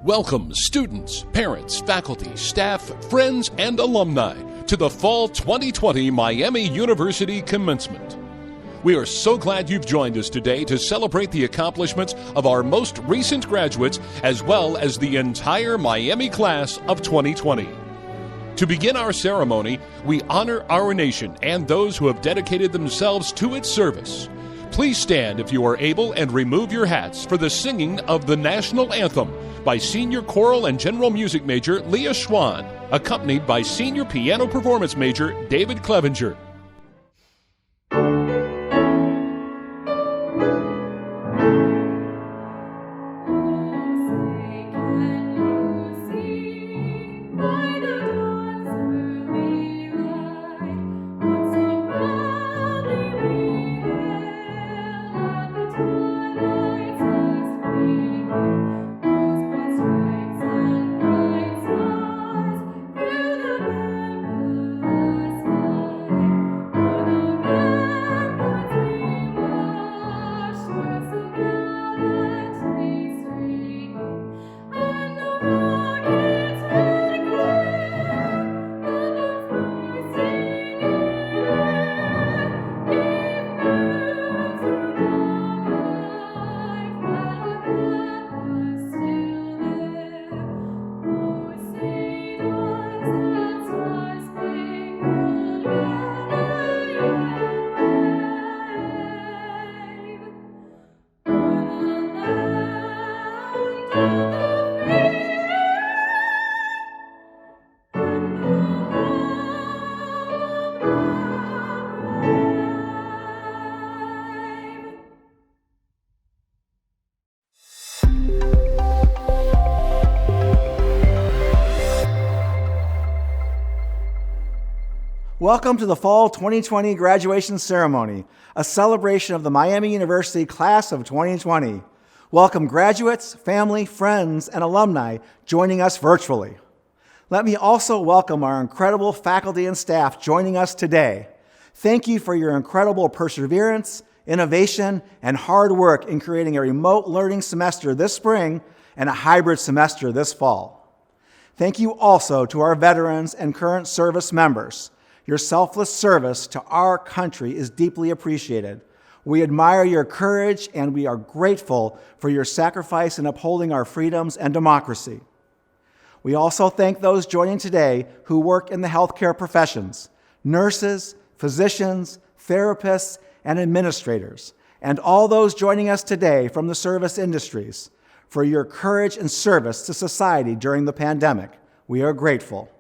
Welcome students, parents, faculty, staff, friends, and alumni to the Fall 2020 Miami University Commencement. We are so glad you've joined us today to celebrate the accomplishments of our most recent graduates as well as the entire Miami class of 2020. To begin our ceremony, we honor our nation and those who have dedicated themselves to its service. Please stand if you are able and remove your hats for the singing of the National Anthem by Senior Choral and General Music Major Leah Schwann, accompanied by Senior Piano Performance Major David Clevenger. Welcome to the Fall 2020 graduation ceremony, a celebration of the Miami University class of 2020. Welcome graduates, family, friends, and alumni joining us virtually. Let me also welcome our incredible faculty and staff joining us today. Thank you for your incredible perseverance, innovation, and hard work in creating a remote learning semester this spring and a hybrid semester this fall. Thank you also to our veterans and current service members. Your selfless service to our country is deeply appreciated. We admire your courage and we are grateful for your sacrifice in upholding our freedoms and democracy. We also thank those joining today who work in the healthcare professions, nurses, physicians, therapists, and administrators, and all those joining us today from the service industries for your courage and service to society during the pandemic. We are grateful.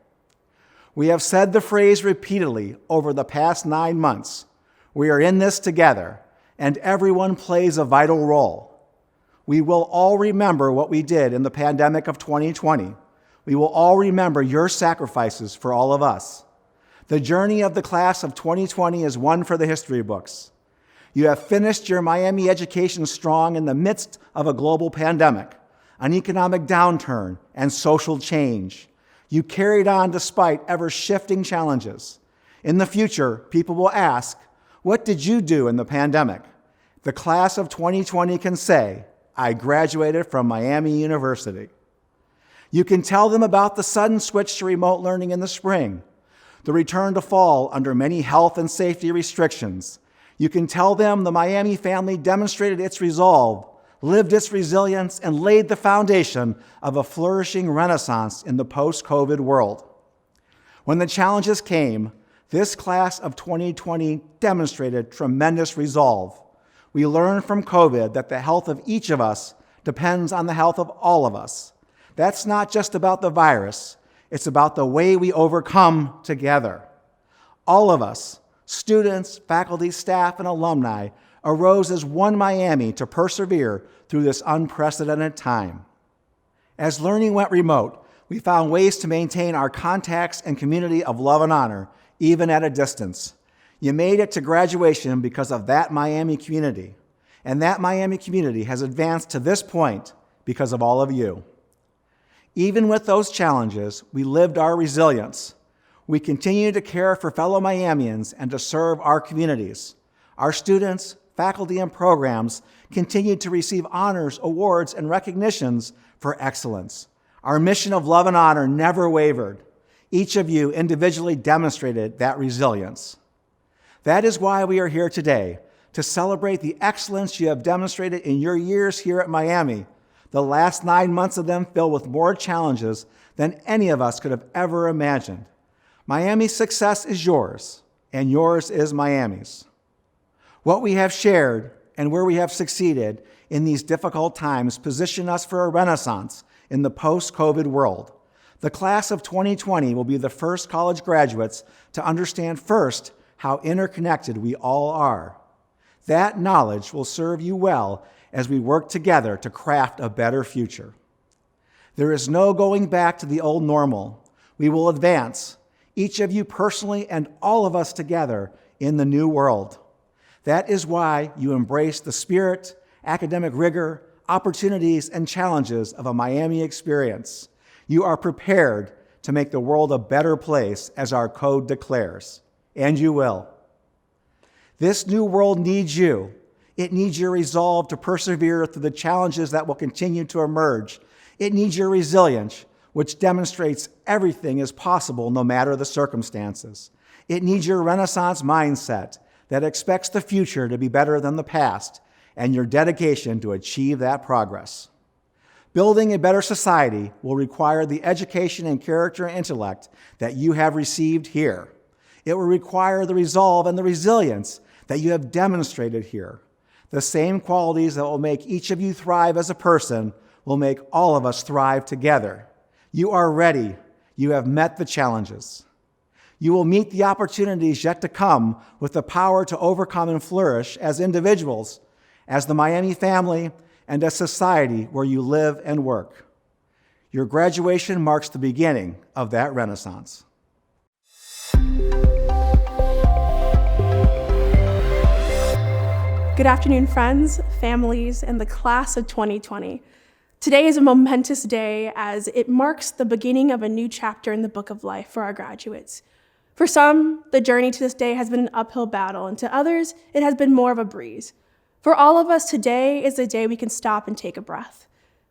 We have said the phrase repeatedly over the past 9 months. We are in this together, and everyone plays a vital role. We will all remember what we did in the pandemic of 2020. We will all remember your sacrifices for all of us. The journey of the class of 2020 is one for the history books. You have finished your Miami education strong in the midst of a global pandemic, an economic downturn, and social change. You carried on despite ever-shifting challenges. In the future, people will ask, what did you do in the pandemic? The class of 2020 can say, I graduated from Miami University. You can tell them about the sudden switch to remote learning in the spring, the return to fall under many health and safety restrictions. You can tell them the Miami family demonstrated its resolve, lived its resilience, and laid the foundation of a flourishing renaissance in the post-COVID world. When the challenges came, this class of 2020 demonstrated tremendous resolve. We learned from COVID that the health of each of us depends on the health of all of us. That's not just about the virus, it's about the way we overcome together. All of us, students, faculty, staff, and alumni, arose as one Miami to persevere through this unprecedented time. As learning went remote, we found ways to maintain our contacts and community of love and honor, even at a distance. You made it to graduation because of that Miami community, and that Miami community has advanced to this point because of all of you. Even with those challenges, we lived our resilience. We continue to care for fellow Miamians and to serve our communities. Our students, faculty, and programs continued to receive honors, awards, and recognitions for excellence. Our mission of love and honor never wavered. Each of you individually demonstrated that resilience. That is why we are here today, to celebrate the excellence you have demonstrated in your years here at Miami, the last 9 months of them filled with more challenges than any of us could have ever imagined. Miami's success is yours, and yours is Miami's. What we have shared and where we have succeeded in these difficult times position us for a renaissance in the post-COVID world. The class of 2020 will be the first college graduates to understand first how interconnected we all are. That knowledge will serve you well as we work together to craft a better future. There is no going back to the old normal. We will advance, each of you personally and all of us together, in the new world. That is why you embrace the spirit, academic rigor, opportunities, and challenges of a Miami experience. You are prepared to make the world a better place, as our code declares, and you will. This new world needs you. It needs your resolve to persevere through the challenges that will continue to emerge. It needs your resilience, which demonstrates everything is possible no matter the circumstances. It needs your Renaissance mindset that expects the future to be better than the past, and your dedication to achieve that progress. Building a better society will require the education and character and intellect that you have received here. It will require the resolve and the resilience that you have demonstrated here. The same qualities that will make each of you thrive as a person will make all of us thrive together. You are ready. You have met the challenges. You will meet the opportunities yet to come with the power to overcome and flourish as individuals, as the Miami family, and as society where you live and work. Your graduation marks the beginning of that renaissance. Good afternoon, friends, families, and the class of 2020. Today is a momentous day as it marks the beginning of a new chapter in the book of life for our graduates. For some, the journey to this day has been an uphill battle, and to others, it has been more of a breeze. For all of us, today is the day we can stop and take a breath.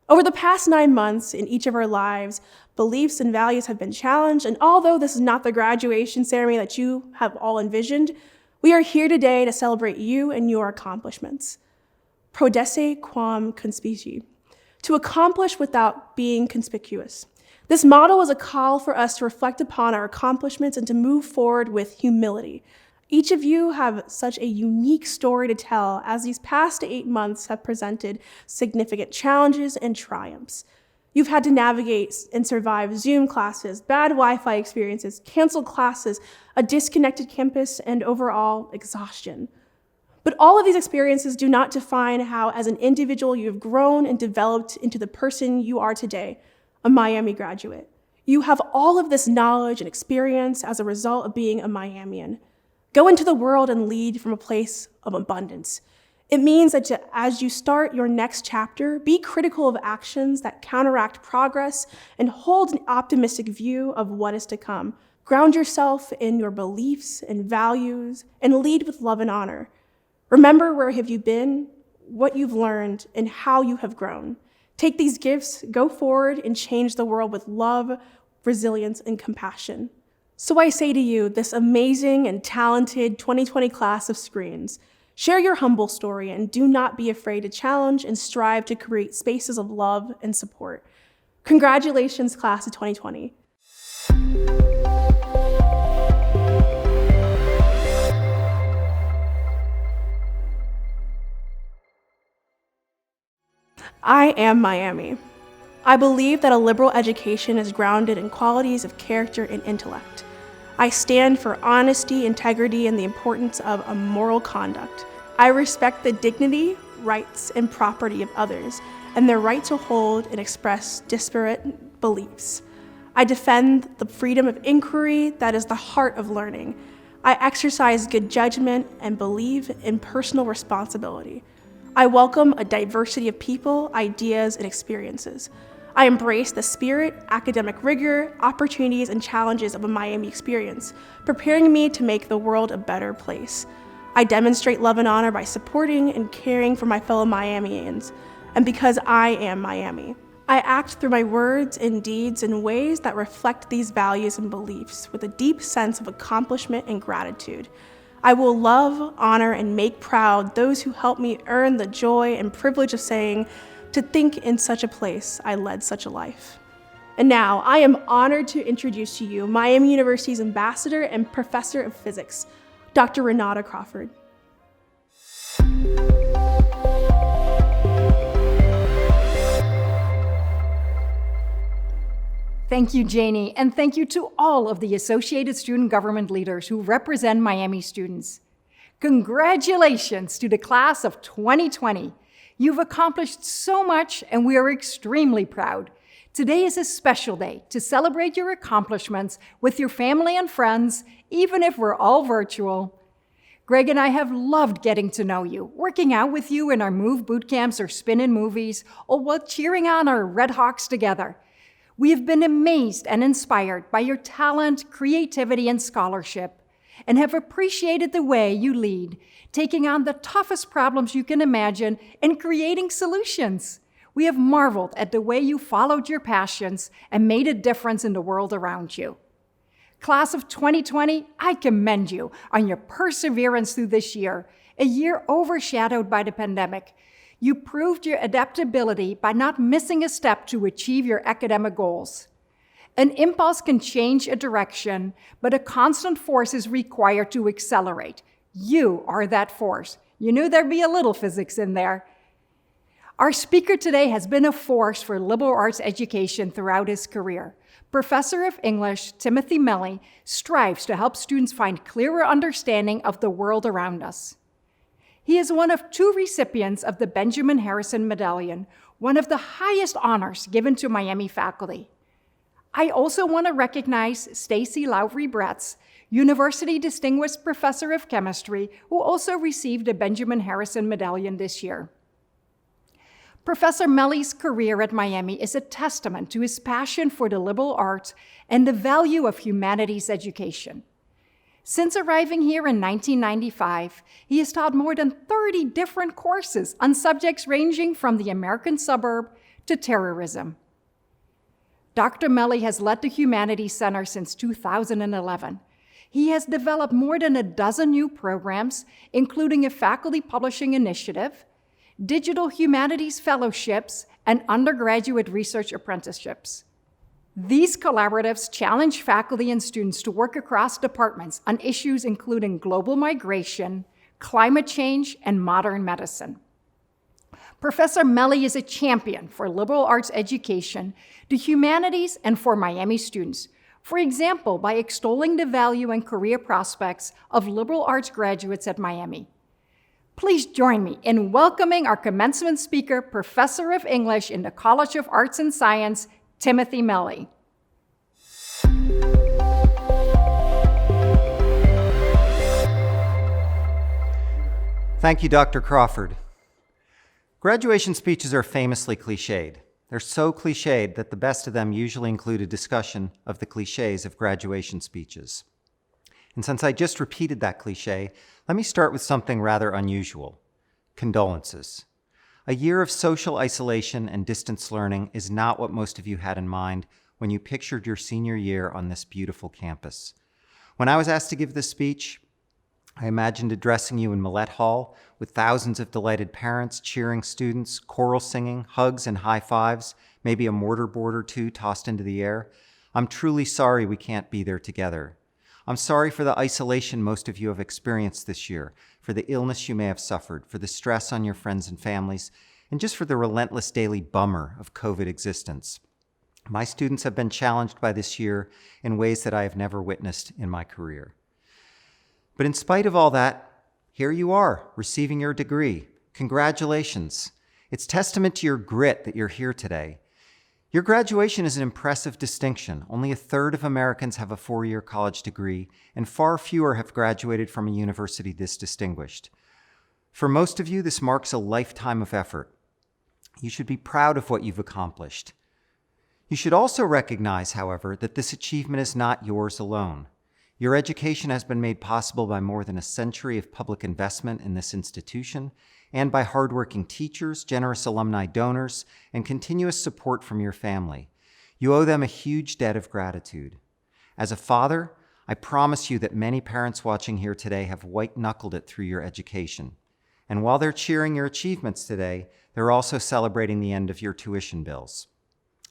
Over the past 9 months in each of our lives, beliefs and values have been challenged, and although this is not the graduation ceremony that you have all envisioned, we are here today to celebrate you and your accomplishments. Prodesse quam conspici, to accomplish without being conspicuous. This motto is a call for us to reflect upon our accomplishments and to move forward with humility. Each of you have such a unique story to tell, as these past 8 months have presented significant challenges and triumphs. You've had to navigate and survive Zoom classes, bad Wi-Fi experiences, canceled classes, a disconnected campus, and overall exhaustion. But all of these experiences do not define how, as an individual, you have grown and developed into the person you are today, a Miami graduate. You have all of this knowledge and experience as a result of being a Miamian. Go into the world and lead from a place of abundance. It means that as you start your next chapter, be critical of actions that counteract progress and hold an optimistic view of what is to come. Ground yourself in your beliefs and values and lead with love and honor. Remember where have you been, what you've learned, and how you have grown. Take these gifts, go forward, and change the world with love, resilience, and compassion. So I say to you, this amazing and talented 2020 class of screens, share your humble story and do not be afraid to challenge and strive to create spaces of love and support. Congratulations, class of 2020. I am Miami. I believe that a liberal education is grounded in qualities of character and intellect. I stand for honesty, integrity, and the importance of a moral conduct. I respect the dignity, rights, and property of others, and their right to hold and express disparate beliefs. I defend the freedom of inquiry that is the heart of learning. I exercise good judgment and believe in personal responsibility. I welcome a diversity of people, ideas, and experiences. I embrace the spirit, academic rigor, opportunities, and challenges of a Miami experience, preparing me to make the world a better place. I demonstrate love and honor by supporting and caring for my fellow Miamians, and because I am Miami. I act through my words and deeds in ways that reflect these values and beliefs with a deep sense of accomplishment and gratitude. I will love, honor, and make proud those who help me earn the joy and privilege of saying, to think in such a place, I led such a life. And now, I am honored to introduce to you Miami University's Ambassador and Professor of Physics, Dr. Renata Crawford. Thank you, Janie, and thank you to all of the Associated Student Government leaders who represent Miami students. Congratulations to the class of 2020. You've accomplished so much, and we are extremely proud. Today is a special day to celebrate your accomplishments with your family and friends, even if we're all virtual. Greg and I have loved getting to know you, working out with you in our Move boot camps or spin-in movies, or while cheering on our Red Hawks together. We have been amazed and inspired by your talent, creativity, and scholarship, and have appreciated the way you lead, taking on the toughest problems you can imagine and creating solutions. We have marveled at the way you followed your passions and made a difference in the world around you. Class of 2020, I commend you on your perseverance through this year, a year overshadowed by the pandemic. You proved your adaptability by not missing a step to achieve your academic goals. An impulse can change a direction, but a constant force is required to accelerate. You are that force. You knew there'd be a little physics in there. Our speaker today has been a force for liberal arts education throughout his career. Professor of English, Timothy Melly, strives to help students find clearer understanding of the world around us. He is one of 2 recipients of the Benjamin Harrison Medallion, one of the highest honors given to Miami faculty. I also want to recognize Stacy Lowry-Bretz, University Distinguished Professor of Chemistry, who also received a Benjamin Harrison Medallion this year. Professor Melly's career at Miami is a testament to his passion for the liberal arts and the value of humanities education. Since arriving here in 1995, he has taught more than 30 different courses on subjects ranging from the American suburb to terrorism. Dr. Melly has led the Humanities Center since 2011. He has developed more than a dozen new programs, including a faculty publishing initiative, digital humanities fellowships, and undergraduate research apprenticeships. These collaboratives challenge faculty and students to work across departments on issues including global migration, climate change, and modern medicine. Professor Melly is a champion for liberal arts education, the humanities, and for Miami students. For example, by extolling the value and career prospects of liberal arts graduates at Miami. Please join me in welcoming our commencement speaker, Professor of English in the College of Arts and Science, Timothy Melly. Thank you, Dr. Crawford. Graduation speeches are famously cliched. They're so cliched that the best of them usually include a discussion of the cliches of graduation speeches. And since I just repeated that cliche, let me start with something rather unusual: condolences. A year of social isolation and distance learning is not what most of you had in mind when you pictured your senior year on this beautiful campus. When I was asked to give this speech, I imagined addressing you in Millett Hall with thousands of delighted parents, cheering students, choral singing, hugs and high fives, maybe a mortarboard or 2 tossed into the air. I'm truly sorry we can't be there together. I'm sorry for the isolation most of you have experienced this year, for the illness you may have suffered, for the stress on your friends and families, and just for the relentless daily bummer of COVID existence. My students have been challenged by this year in ways that I have never witnessed in my career. But in spite of all that, here you are, receiving your degree. Congratulations. It's testament to your grit that you're here today. Your graduation is an impressive distinction. Only 1/3 of Americans have a 4-year college degree, and far fewer have graduated from a university this distinguished. For most of you, this marks a lifetime of effort. You should be proud of what you've accomplished. You should also recognize, however, that this achievement is not yours alone. Your education has been made possible by more than a century of public investment in this institution and by hardworking teachers, generous alumni donors, and continuous support from your family. You owe them a huge debt of gratitude. As a father, I promise you that many parents watching here today have white-knuckled it through your education. And while they're cheering your achievements today, they're also celebrating the end of your tuition bills.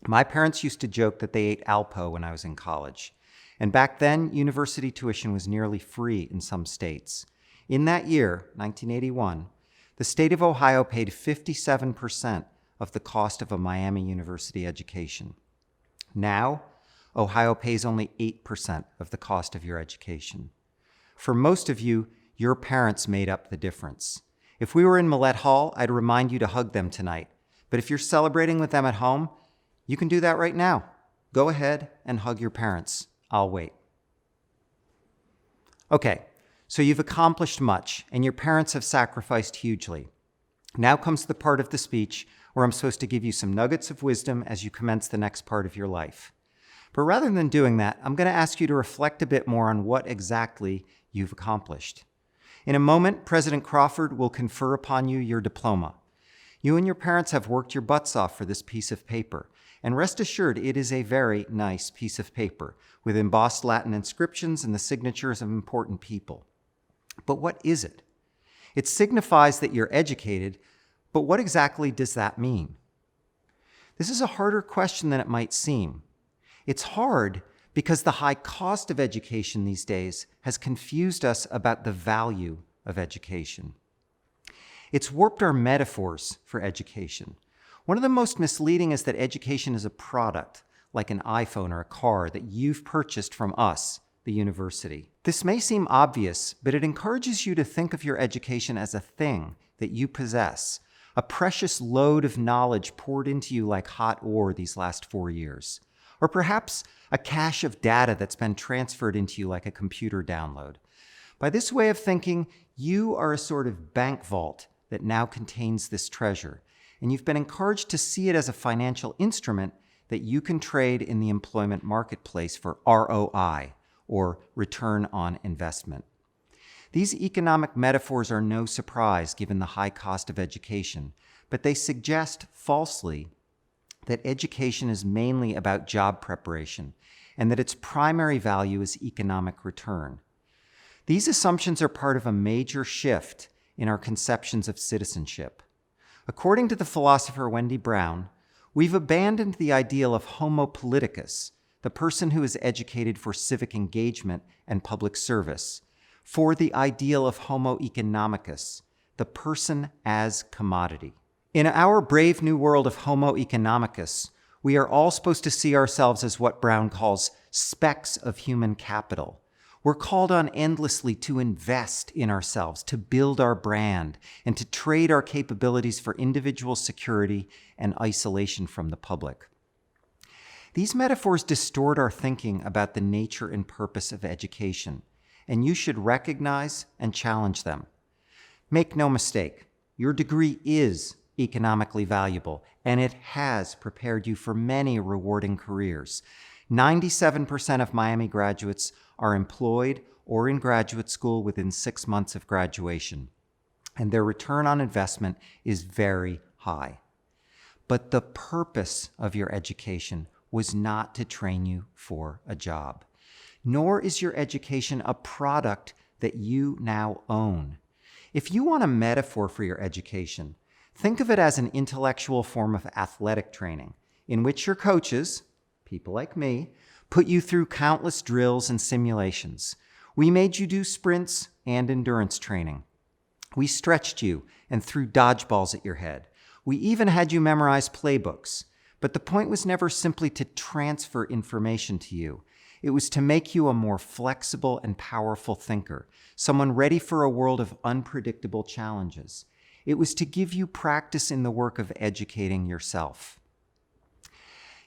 My parents used to joke that they ate Alpo when I was in college. And back then, university tuition was nearly free in some states. In that year, 1981, the state of Ohio paid 57% of the cost of a Miami University education. Now, Ohio pays only 8% of the cost of your education. For most of you, your parents made up the difference. If we were in Millett Hall, I'd remind you to hug them tonight. But if you're celebrating with them at home, you can do that right now. Go ahead and hug your parents. I'll wait. Okay, so you've accomplished much, and your parents have sacrificed hugely. Now comes the part of the speech where I'm supposed to give you some nuggets of wisdom as you commence the next part of your life. But rather than doing that, I'm going to ask you to reflect a bit more on what exactly you've accomplished. In a moment, President Crawford will confer upon you your diploma. You and your parents have worked your butts off for this piece of paper, and rest assured it is a very nice piece of paper with embossed Latin inscriptions and the signatures of important people. But what is it? It signifies that you're educated, but what exactly does that mean? This is a harder question than it might seem. It's hard because the high cost of education these days has confused us about the value of education. It's warped our metaphors for education. One of the most misleading is that education is a product, like an iPhone or a car, that you've purchased from us, the university. This may seem obvious, but it encourages you to think of your education as a thing that you possess, a precious load of knowledge poured into you like hot ore these last 4 years. Or perhaps a cache of data that's been transferred into you like a computer download. By this way of thinking, you are a sort of bank vault that now contains this treasure, and you've been encouraged to see it as a financial instrument that you can trade in the employment marketplace for ROI, or return on investment. These economic metaphors are no surprise given the high cost of education, but they suggest falsely that education is mainly about job preparation and that its primary value is economic return. These assumptions are part of a major shift in our conceptions of citizenship. According to the philosopher Wendy Brown, we've abandoned the ideal of homo politicus, the person who is educated for civic engagement and public service, for the ideal of homo economicus, the person as commodity. In our brave new world of homo economicus, we are all supposed to see ourselves as what Brown calls specks of human capital. We're called on endlessly to invest in ourselves, to build our brand, and to trade our capabilities for individual security and isolation from the public. These metaphors distort our thinking about the nature and purpose of education, and you should recognize and challenge them. Make no mistake, your degree is economically valuable, and it has prepared you for many rewarding careers. 97% of Miami graduates are employed or in graduate school within 6 months of graduation, and their return on investment is very high. But the purpose of your education was not to train you for a job, nor is your education a product that you now own. If you want a metaphor for your education, think of it as an intellectual form of athletic training in which your coaches, people like me, put you through countless drills and simulations. We made you do sprints and endurance training. We stretched you and threw dodgeballs at your head. We even had you memorize playbooks. But the point was never simply to transfer information to you. It was to make you a more flexible and powerful thinker, someone ready for a world of unpredictable challenges. It was to give you practice in the work of educating yourself.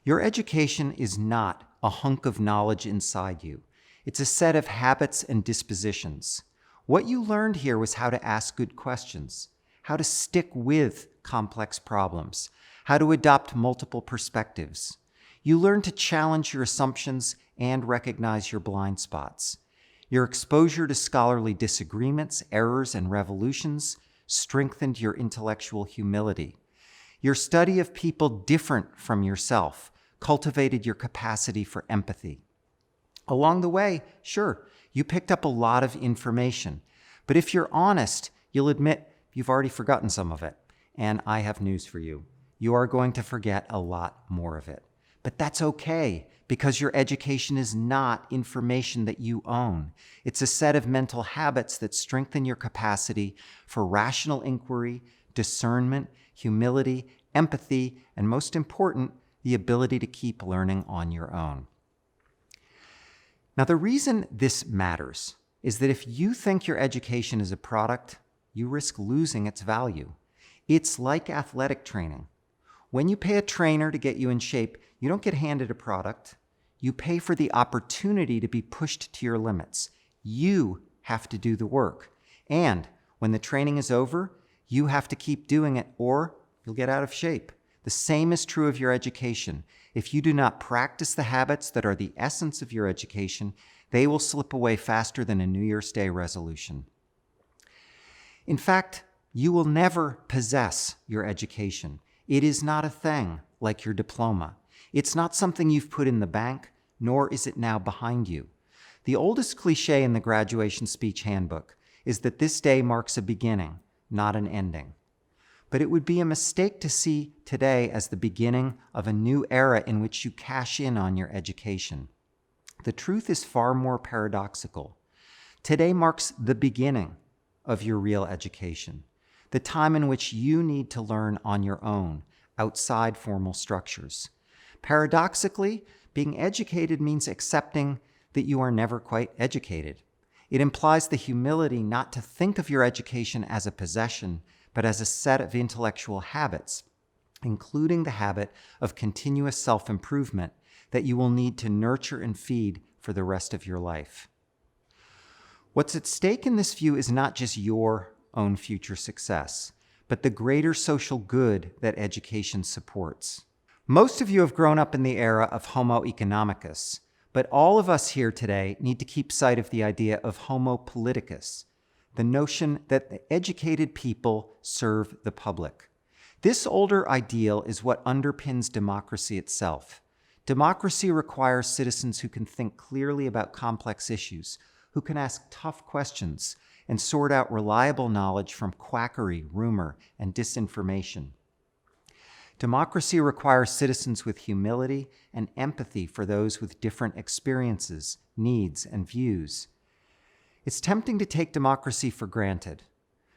Your education is not a hunk of knowledge inside you. It's a set of habits and dispositions. What you learned here was how to ask good questions, how to stick with complex problems, how to adopt multiple perspectives. You learned to challenge your assumptions and recognize your blind spots. Your exposure to scholarly disagreements, errors, and revolutions strengthened your intellectual humility. Your study of people different from yourself cultivated your capacity for empathy. Along the way, sure, you picked up a lot of information, but if you're honest, you'll admit you've already forgotten some of it. And I have news for you. You are going to forget a lot more of it. But that's okay, because your education is not information that you own. It's a set of mental habits that strengthen your capacity for rational inquiry, discernment, humility, empathy, and most important, the ability to keep learning on your own. Now, the reason this matters is that if you think your education is a product, you risk losing its value. It's like athletic training. When you pay a trainer to get you in shape, you don't get handed a product. You pay for the opportunity to be pushed to your limits. You have to do the work. And when the training is over, you have to keep doing it or you'll get out of shape. The same is true of your education. If you do not practice the habits that are the essence of your education, they will slip away faster than a New Year's Day resolution. In fact, you will never possess your education. It is not a thing like your diploma. It's not something you've put in the bank, nor is it now behind you. The oldest cliche in the graduation speech handbook is that this day marks a beginning, not an ending. But it would be a mistake to see today as the beginning of a new era in which you cash in on your education. The truth is far more paradoxical. Today marks the beginning of your real education, the time in which you need to learn on your own, outside formal structures. Paradoxically, being educated means accepting that you are never quite educated. It implies the humility not to think of your education as a possession, but as a set of intellectual habits, including the habit of continuous self-improvement that you will need to nurture and feed for the rest of your life. What's at stake in this view is not just your own future success, but the greater social good that education supports. Most of you have grown up in the era of Homo economicus, but all of us here today need to keep sight of the idea of Homo politicus, the notion that the educated people serve the public. This older ideal is what underpins democracy itself. Democracy requires citizens who can think clearly about complex issues, who can ask tough questions, and sort out reliable knowledge from quackery, rumor, and disinformation. Democracy requires citizens with humility and empathy for those with different experiences, needs, and views. It's tempting to take democracy for granted,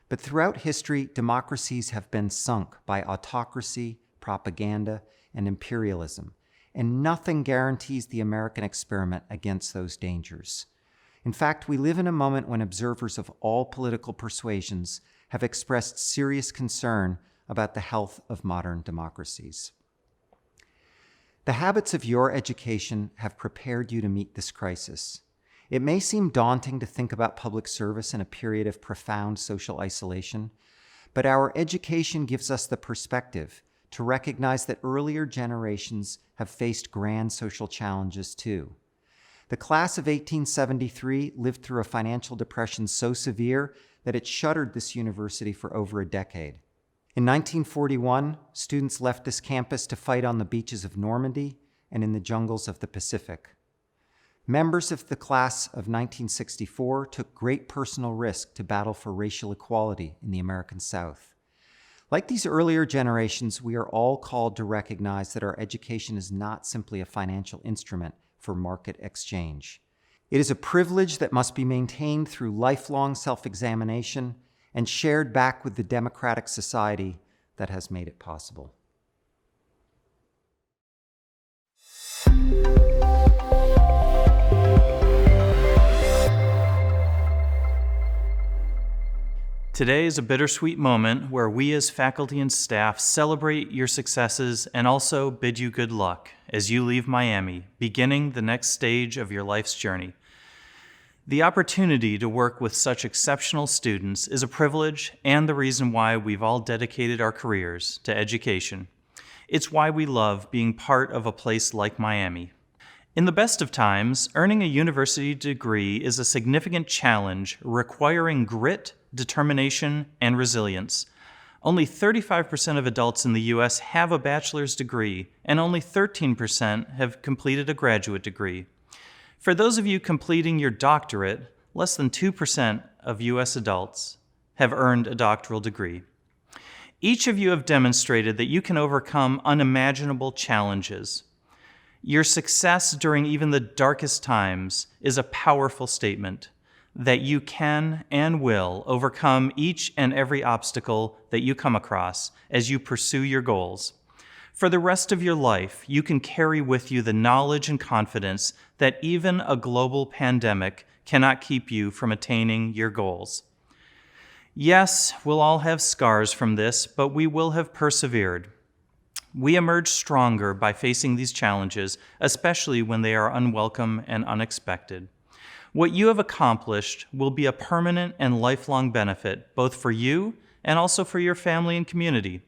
but throughout history, democracies have been sunk by autocracy, propaganda, and imperialism, and nothing guarantees the American experiment against those dangers. In fact, we live in a moment when observers of all political persuasions have expressed serious concern about the health of modern democracies. The habits of your education have prepared you to meet this crisis. It may seem daunting to think about public service in a period of profound social isolation, but our education gives us the perspective to recognize that earlier generations have faced grand social challenges too. The class of 1873 lived through a financial depression so severe that it shuttered this university for over a decade. In 1941, students left this campus to fight on the beaches of Normandy and in the jungles of the Pacific. Members of the class of 1964 took great personal risk to battle for racial equality in the American South. Like these earlier generations, we are all called to recognize that our education is not simply a financial instrument for market exchange. It is a privilege that must be maintained through lifelong self-examination and shared back with the democratic society that has made it possible. Today is a bittersweet moment where we as faculty and staff celebrate your successes and also bid you good luck as you leave Miami, beginning the next stage of your life's journey. The opportunity to work with such exceptional students is a privilege and the reason why we've all dedicated our careers to education. It's why we love being part of a place like Miami. In the best of times, earning a university degree is a significant challenge requiring grit, determination, and resilience. Only 35% of adults in the U.S. have a bachelor's degree, and only 13% have completed a graduate degree. For those of you completing your doctorate, less than 2% of U.S. adults have earned a doctoral degree. Each of you have demonstrated that you can overcome unimaginable challenges. Your success during even the darkest times is a powerful statement that you can and will overcome each and every obstacle that you come across as you pursue your goals. For the rest of your life, you can carry with you the knowledge and confidence that even a global pandemic cannot keep you from attaining your goals. Yes, we'll all have scars from this, but we will have persevered. We emerge stronger by facing these challenges, especially when they are unwelcome and unexpected. What you have accomplished will be a permanent and lifelong benefit, both for you and also for your family and community.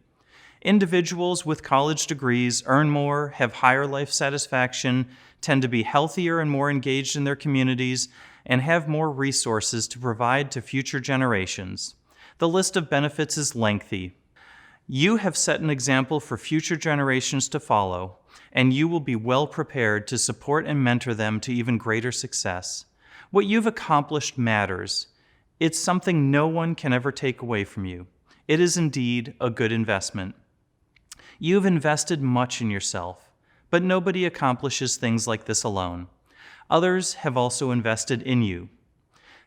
Individuals with college degrees earn more, have higher life satisfaction, tend to be healthier and more engaged in their communities, and have more resources to provide to future generations. The list of benefits is lengthy. You have set an example for future generations to follow, and you will be well prepared to support and mentor them to even greater success. What you've accomplished matters. It's something no one can ever take away from you. It is indeed a good investment. You've invested much in yourself, but nobody accomplishes things like this alone. Others have also invested in you.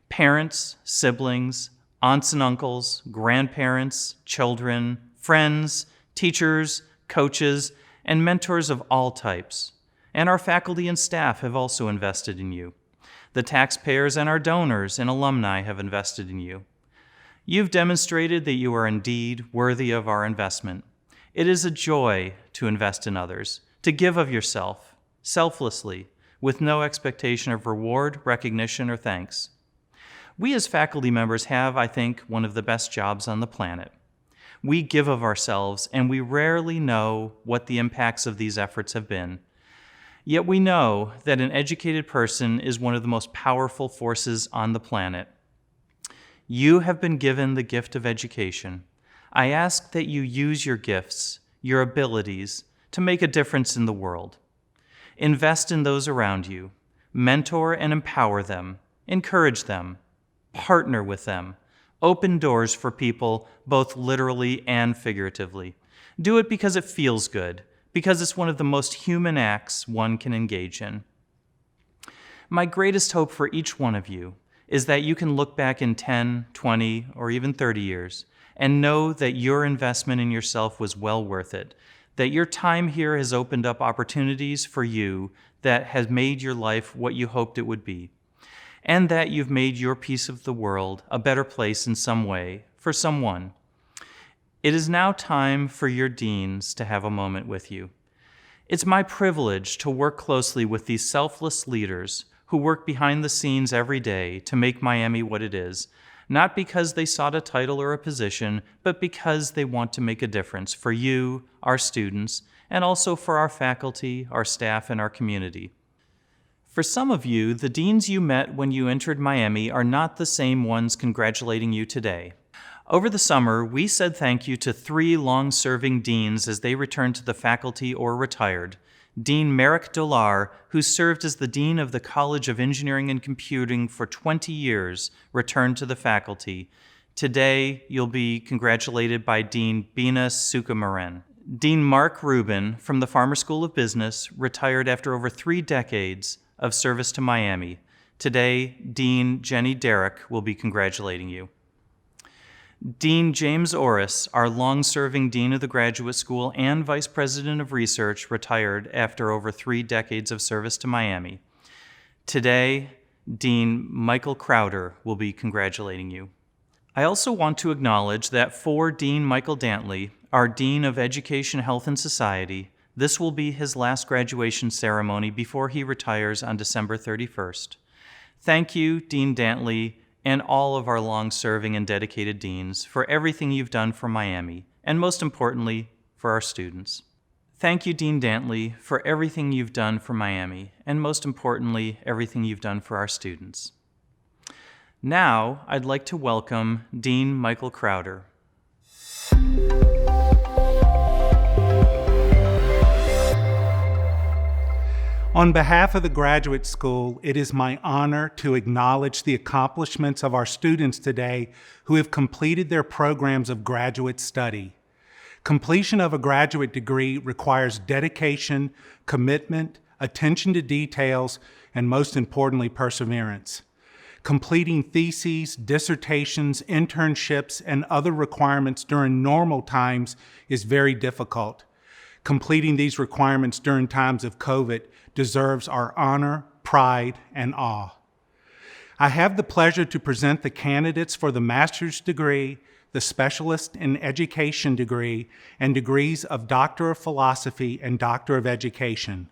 Parents, siblings, aunts and uncles, grandparents, children, friends, teachers, coaches, and mentors of all types. And our faculty and staff have also invested in you. The taxpayers and our donors and alumni have invested in you. You've demonstrated that you are indeed worthy of our investment. It is a joy to invest in others, to give of yourself, selflessly, with no expectation of reward, recognition, or thanks. We as faculty members have, I think, one of the best jobs on the planet. We give of ourselves, and we rarely know what the impacts of these efforts have been. Yet we know that an educated person is one of the most powerful forces on the planet. You have been given the gift of education. I ask that you use your gifts, your abilities, to make a difference in the world. Invest in those around you. Mentor and empower them. Encourage them. Partner with them. Open doors for people, both literally and figuratively. Do it because it feels good, because it's one of the most human acts one can engage in. My greatest hope for each one of you is that you can look back in 10, 20, or even 30 years and know that your investment in yourself was well worth it, that your time here has opened up opportunities for you that has made your life what you hoped it would be, and that you've made your piece of the world a better place in some way for someone. It is now time for your deans to have a moment with you. It's my privilege to work closely with these selfless leaders who work behind the scenes every day to make Miami what it is, not because they sought a title or a position, but because they want to make a difference for you, our students, and also for our faculty, our staff, and our community. For some of you, the deans you met when you entered Miami are not the same ones congratulating you today. Over the summer, we said thank you to 3 long-serving deans as they returned to the faculty or retired. Dean Merrick Dolar, who served as the Dean of the College of Engineering and Computing for 20 years, returned to the faculty. Today, you'll be congratulated by Dean Bina Sukumaren. Dean Mark Rubin from the Farmer School of Business retired after over 3 decades of service to Miami. Today, Dean Jenny Derrick will be congratulating you. Dean James Orris, our long-serving Dean of the Graduate School and Vice President of Research, retired after over 3 decades of service to Miami. Today, Dean Michael Crowder will be congratulating you. I also want to acknowledge that for Dean Michael Dantley, our Dean of Education, Health, and Society, this will be his last graduation ceremony before he retires on December 31st. Thank you, Dean Dantley, and all of our long-serving and dedicated deans for everything you've done for Miami, and most importantly, for our students. Thank you, Dean Dantley, for everything you've done for Miami, and most importantly, everything you've done for our students. Now, I'd like to welcome Dean Michael Crowder. On behalf of the Graduate School, it is my honor to acknowledge the accomplishments of our students today who have completed their programs of graduate study. Completion of a graduate degree requires dedication, commitment, attention to details, and most importantly, perseverance. Completing theses, dissertations, internships, and other requirements during normal times is very difficult. Completing these requirements during times of COVID deserves our honor, pride, and awe. I have the pleasure to present the candidates for the master's degree, the specialist in education degree, and degrees of Doctor of Philosophy and Doctor of Education.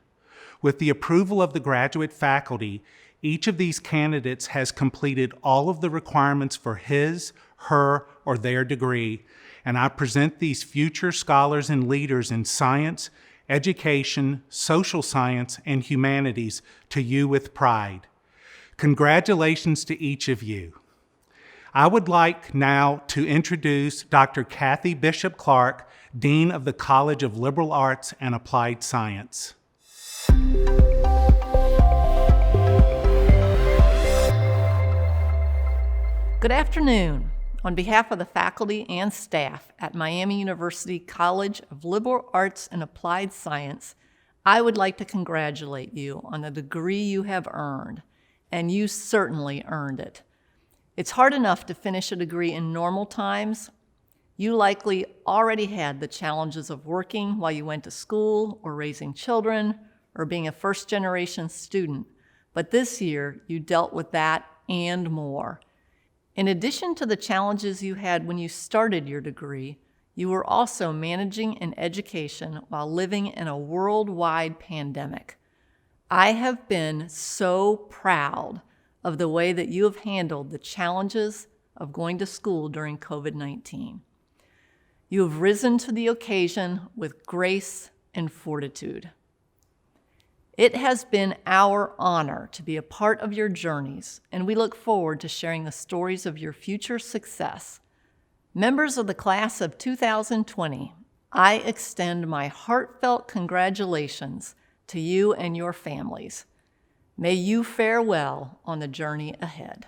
With the approval of the graduate faculty, each of these candidates has completed all of the requirements for his, her, or their degree, and I present these future scholars and leaders in science, education, social science, and humanities to you with pride. Congratulations to each of you. I would like now to introduce Dr. Kathy Bishop Clark, Dean of the College of Liberal Arts and Applied Science. Good afternoon. On behalf of the faculty and staff at Miami University College of Liberal Arts and Applied Science, I would like to congratulate you on the degree you have earned, and you certainly earned it. It's hard enough to finish a degree in normal times. You likely already had the challenges of working while you went to school, or raising children, or being a first-generation student, but this year you dealt with that and more. In addition to the challenges you had when you started your degree, you were also managing an education while living in a worldwide pandemic. I have been so proud of the way that you have handled the challenges of going to school during COVID-19. You have risen to the occasion with grace and fortitude. It has been our honor to be a part of your journeys, and we look forward to sharing the stories of your future success. Members of the class of 2020, I extend my heartfelt congratulations to you and your families. May you fare well on the journey ahead.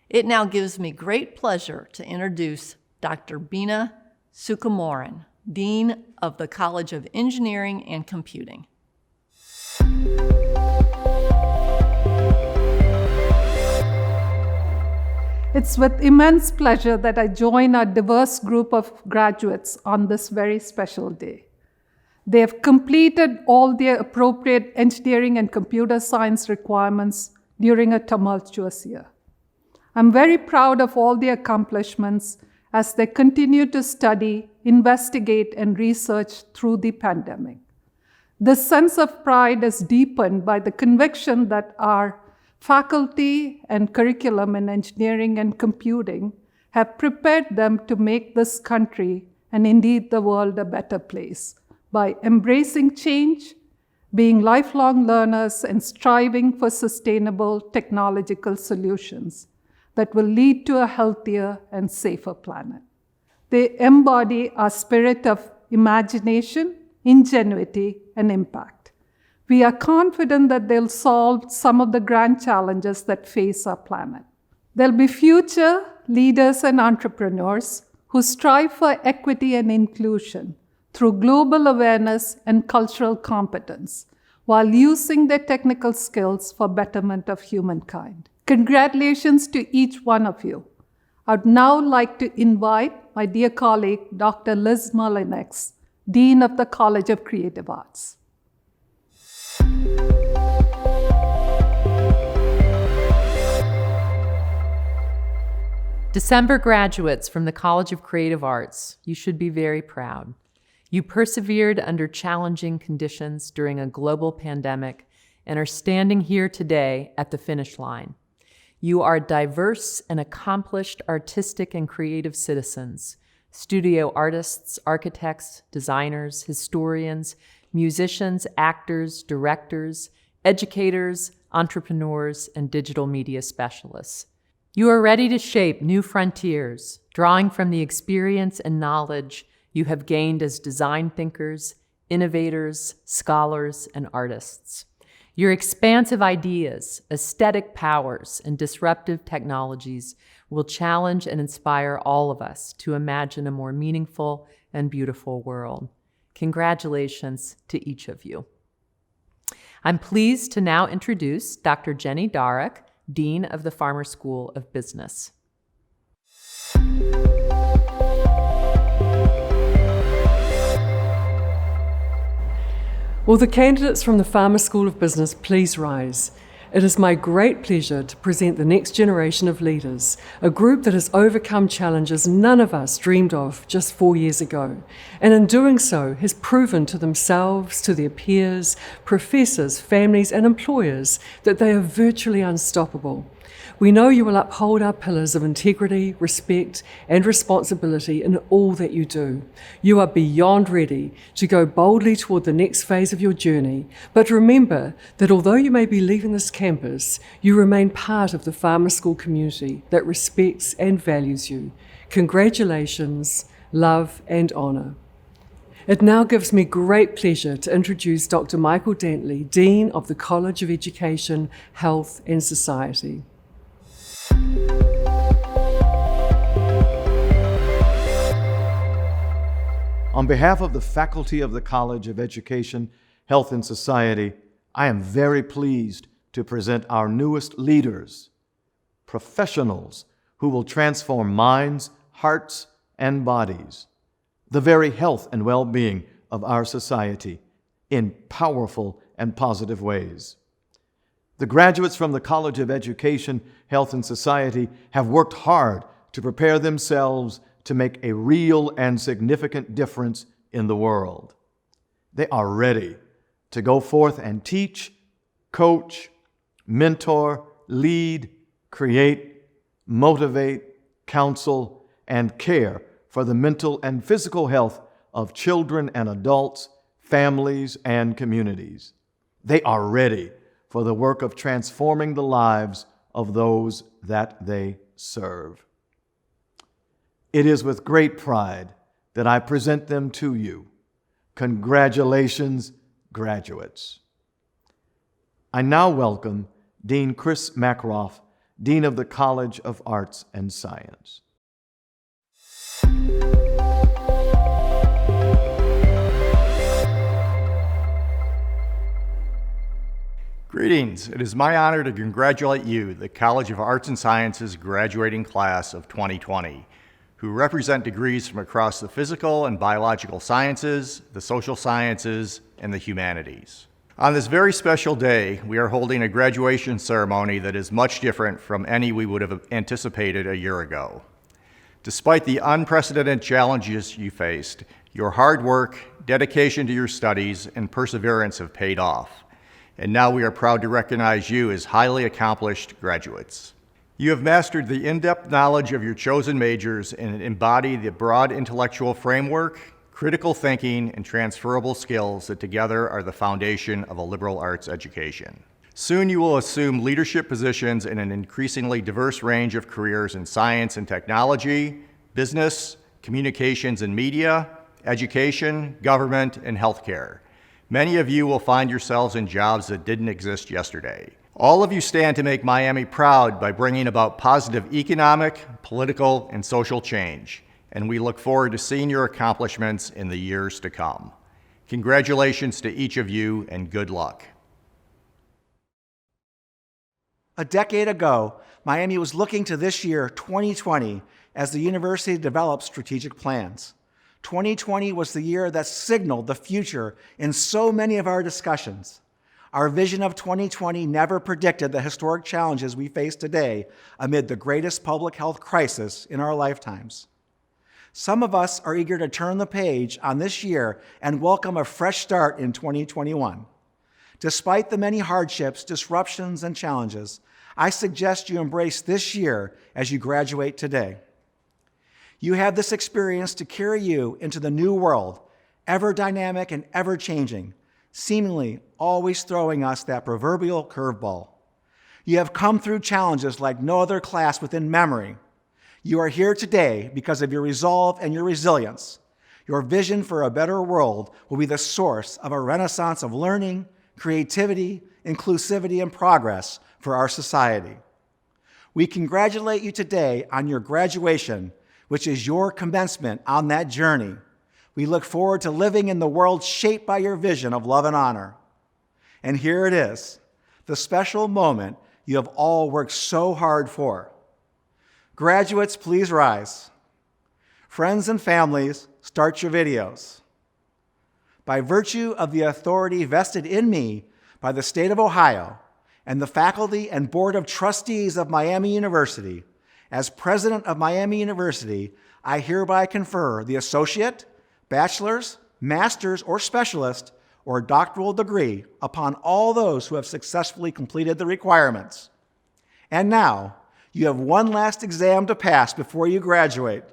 It now gives me great pleasure to introduce Dr. Bina Sukumaran, Dean of the College of Engineering and Computing. It's with immense pleasure that I join our diverse group of graduates on this very special day. They have completed all their appropriate engineering and computer science requirements during a tumultuous year. I'm very proud of all their accomplishments as they continue to study, investigate, and research through the pandemic. This sense of pride is deepened by the conviction that our faculty and curriculum in engineering and computing have prepared them to make this country and indeed the world a better place by embracing change, being lifelong learners, and striving for sustainable technological solutions that will lead to a healthier and safer planet. They embody our spirit of imagination, ingenuity, and impact. We are confident that they'll solve some of the grand challenges that face our planet. There'll be future leaders and entrepreneurs who strive for equity and inclusion through global awareness and cultural competence, while using their technical skills for betterment of humankind. Congratulations to each one of you. I'd now like to invite my dear colleague, Dr. Liz Mullinex, Dean of the College of Creative Arts. December graduates from the College of Creative Arts, you should be very proud. You persevered under challenging conditions during a global pandemic and are standing here today at the finish line. You are diverse and accomplished artistic and creative citizens, studio artists, architects, designers, historians, musicians, actors, directors, educators, entrepreneurs, and digital media specialists. You are ready to shape new frontiers, drawing from the experience and knowledge you have gained as design thinkers, innovators, scholars, and artists. Your expansive ideas, aesthetic powers, and disruptive technologies will challenge and inspire all of us to imagine a more meaningful and beautiful world. Congratulations to each of you. I'm pleased to now introduce Dr. Jenny Darroch, Dean of the Farmer School of Business. Will the candidates from the Farmer School of Business please rise? It is my great pleasure to present the next generation of leaders, a group that has overcome challenges none of us dreamed of just 4 years ago, and in doing so has proven to themselves, to their peers, professors, families, and employers that they are virtually unstoppable. We know you will uphold our pillars of integrity, respect, and responsibility in all that you do. You are beyond ready to go boldly toward the next phase of your journey, but remember that although you may be leaving this campus, you remain part of the Farmer School community that respects and values you. Congratulations, love, and honor. It now gives me great pleasure to introduce Dr. Michael Dantley, Dean of the College of Education, Health, and Society. On behalf of the faculty of the College of Education, Health, and Society, I am very pleased to present our newest leaders, professionals who will transform minds, hearts, and bodies, the very health and well-being of our society in powerful and positive ways. The graduates from the College of Education, Health, and Society have worked hard to prepare themselves to make a real and significant difference in the world. They are ready to go forth and teach, coach, mentor, lead, create, motivate, counsel, and care for the mental and physical health of children and adults, families, and communities. They are ready for the work of transforming the lives of those that they serve. It is with great pride that I present them to you. Congratulations, graduates. I now welcome Dean Chris Makroff, Dean of the College of Arts and Science. Greetings. It is my honor to congratulate you, the College of Arts and Sciences graduating class of 2020, who represent degrees from across the physical and biological sciences, the social sciences, and the humanities. On this very special day, we are holding a graduation ceremony that is much different from any we would have anticipated a year ago. Despite the unprecedented challenges you faced, your hard work, dedication to your studies, and perseverance have paid off. And now we are proud to recognize you as highly accomplished graduates. You have mastered the in-depth knowledge of your chosen majors and embody the broad intellectual framework, critical thinking, and transferable skills that together are the foundation of a liberal arts education. Soon you will assume leadership positions in an increasingly diverse range of careers in science and technology, business, communications and media, education, government, and healthcare. Many of you will find yourselves in jobs that didn't exist yesterday. All of you stand to make Miami proud by bringing about positive economic, political, and social change, and we look forward to seeing your accomplishments in the years to come. Congratulations to each of you, and good luck. A decade ago, Miami was looking to this year, 2020, as the university developed strategic plans. 2020 was the year that signaled the future in so many of our discussions. Our vision of 2020 never predicted the historic challenges we face today amid the greatest public health crisis in our lifetimes. Some of us are eager to turn the page on this year and welcome a fresh start in 2021. Despite the many hardships, disruptions, and challenges, I suggest you embrace this year as you graduate today. You have this experience to carry you into the new world, ever dynamic and ever changing, seemingly always throwing us that proverbial curveball. You have come through challenges like no other class within memory. You are here today because of your resolve and your resilience. Your vision for a better world will be the source of a renaissance of learning, creativity, inclusivity, and progress for our society. We congratulate you today on your graduation, which is your commencement on that journey. We look forward to living in the world shaped by your vision of love and honor. And here it is, the special moment you have all worked so hard for. Graduates, please rise. Friends and families, start your videos. By virtue of the authority vested in me by the state of Ohio and the faculty and board of trustees of Miami University, as president of Miami University, I hereby confer the associate, bachelor's, master's, or specialist, or doctoral degree upon all those who have successfully completed the requirements. And now, you have one last exam to pass before you graduate.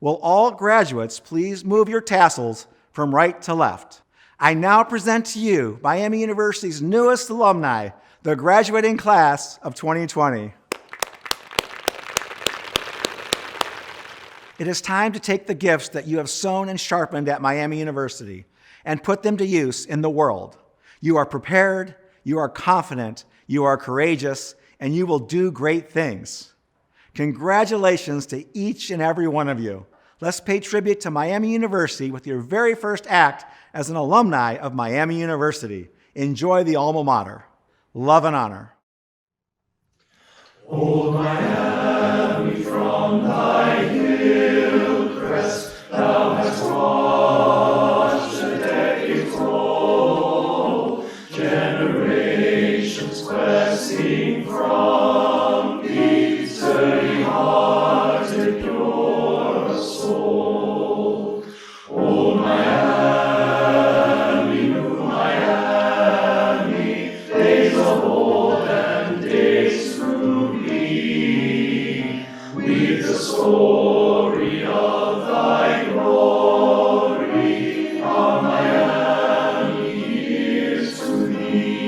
Will all graduates please move your tassels from right to left? I now present to you Miami University's newest alumni, the graduating class of 2020. It is time to take the gifts that you have sown and sharpened at Miami University and put them to use in the world. You are prepared, you are confident, you are courageous, and you will do great things. Congratulations to each and every one of you. Let's pay tribute to Miami University with your very first act as an alumni of Miami University. Enjoy the alma mater. Love and honor. O Miami, from thy hill crest, thou hast watched the decades roll, generations questing from thee, sturdy hearted, pure of soul. O Miami, New Miami, days of old and days through thee, with the story of thy glory, our Miami, here's to thee.